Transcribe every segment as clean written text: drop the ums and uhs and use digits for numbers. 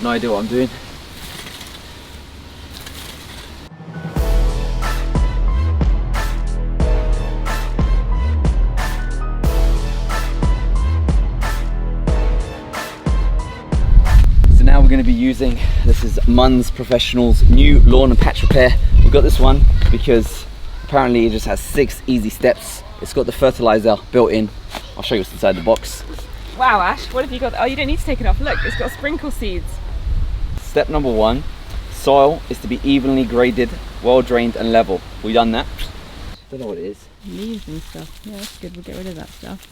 No idea what I'm doing. So now we're going to be using, this is Munns Professional's new lawn and patch repair. We got this one because apparently it just has 6 easy steps. It's got the fertilizer built in. I'll show you what's inside the box. Wow, Ash, what have you got? Oh, you don't need to take it off. Look, it's got sprinkle seeds. Step number 1, soil is to be evenly graded, well drained and level. We done that? Don't know what it is. Leaves and stuff. Yeah, that's good. We'll get rid of that stuff.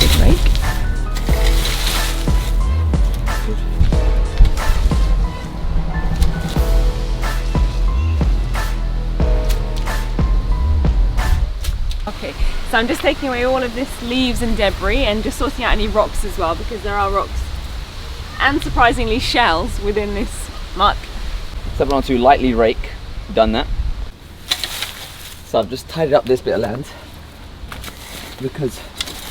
Good rake. Okay, so I'm just taking away all of this leaves and debris and just sorting out any rocks as well, because there are rocks and surprisingly shells within this muck. Step number 2, lightly rake. Done that. So I've just tidied up this bit of land because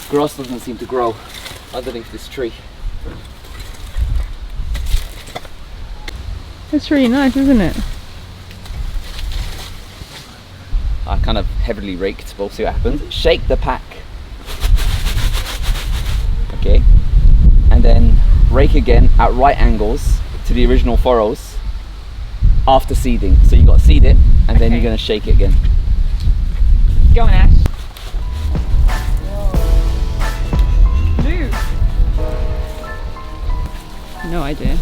grass doesn't seem to grow underneath this tree. It's really nice, isn't it? I kind of heavily raked, but we'll see what happens. Shake the pack. Okay. And then rake again at right angles to the original furrows after seeding. So you got to seed it and then you're going to shake it again. Go on, Ash. Blue. No idea.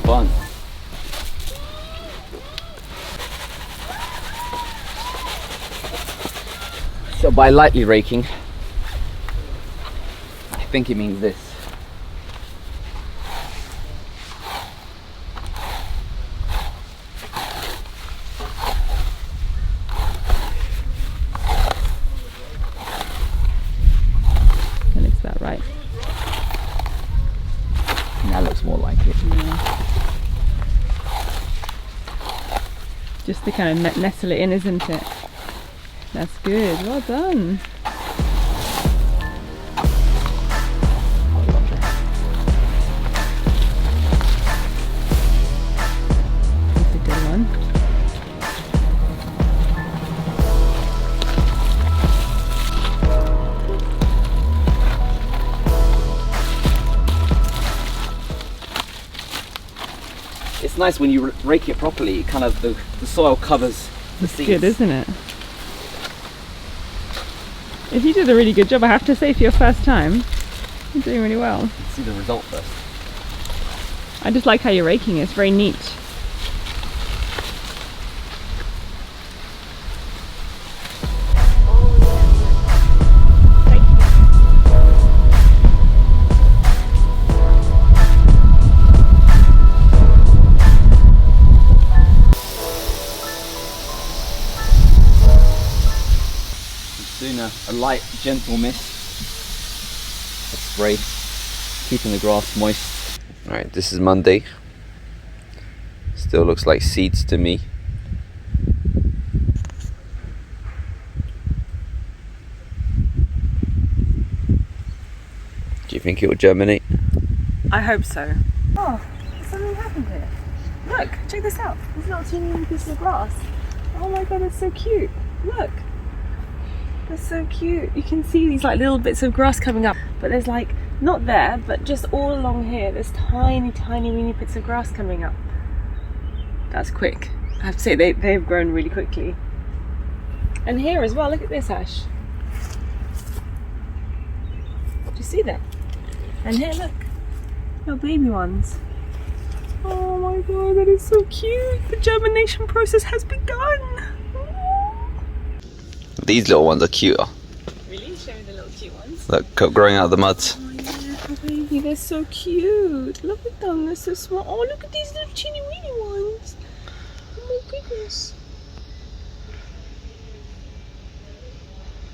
Fun. So by lightly raking, I think it means this. That looks about right. That looks more like it. Yeah. Just to kind of nestle it in, isn't it? That's good. Well done. That's a good one. It's nice when you rake it properly, it kind of the soil covers the seeds. Good, isn't it? If you did a really good job, I have to say, for your first time, you're doing really well. Let's see the result first. I just like how you're raking it. It's very neat. Doing a light, gentle mist. A spray, keeping the grass moist. Alright, this is Monday. Still looks like seeds to me. Do you think it will germinate? I hope so. Oh, something happened here. Look, check this out. This little teeny piece of grass. Oh my god, it's so cute. Look. That's so cute. You can see these like little bits of grass coming up, but there's like, not there, but just all along here, there's tiny, tiny, weeny bits of grass coming up. That's quick. I have to say, they've grown really quickly. And here as well, look at this, Ash. Do you see that? And here, look. Little baby ones. Oh my god, that is so cute. The germination process has begun. These little ones are cuter. Really? Show me the little cute ones. Look, growing out of the mud. Oh yeah, baby, they're so cute. Look at them, they're so small. Oh, look at these little teeny weeny ones. Oh my goodness.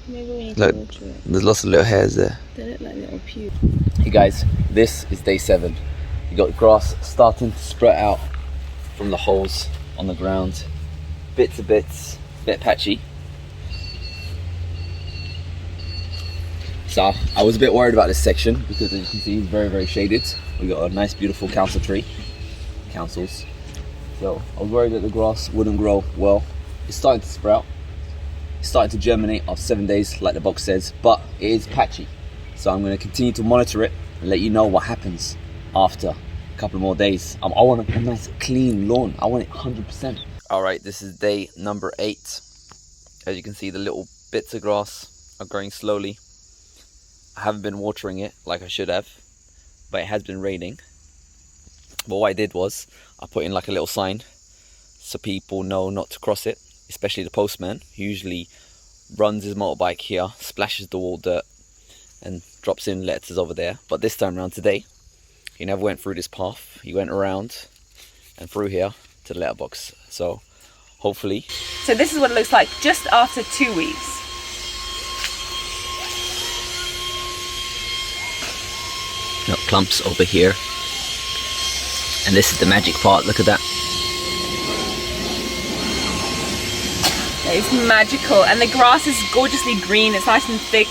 Maybe we need Look, to water it. there's lots of little hairs there. They look like little pubes. Hey guys, this is day 7. You got grass starting to sprout out from the holes on the ground. Bits, a bit patchy. So I was a bit worried about this section because, as you can see, it's very, very shaded. We got a nice, beautiful council tree, councils. So I was worried that the grass wouldn't grow well. It's starting to sprout. It's starting to germinate after 7 days, like the box says, but it is patchy. So I'm going to continue to monitor it and let you know what happens after a couple more days. I want a nice, clean lawn. I want it 100%. All right, this is day number 8. As you can see, the little bits of grass are growing slowly. I haven't been watering it like I should have, but it has been raining. But what I did was I put in like a little sign so people know not to cross it, especially the postman, who usually runs his motorbike here, splashes the wall dirt and drops in letters over there. But this time around today, he never went through this path. He went around and through here to the letterbox. So hopefully. So this is what it looks like just after 2 weeks. Got clumps over here. And this is the magic part, look at that. It's magical, and the grass is gorgeously green. It's nice and thick.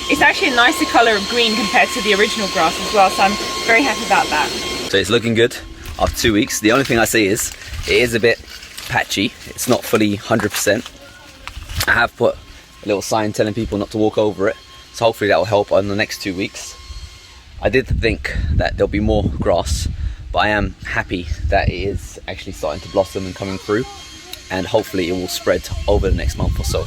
It's actually a nicer color of green compared to the original grass as well, so I'm very happy about that. So it's looking good after 2 weeks. The only thing I say is it is a bit patchy. It's not fully 100%. I have put a little sign telling people not to walk over it, so hopefully that will help on the next 2 weeks. I did think that there'll be more grass, but I am happy that it is actually starting to blossom and coming through, and hopefully it will spread over the next month or so.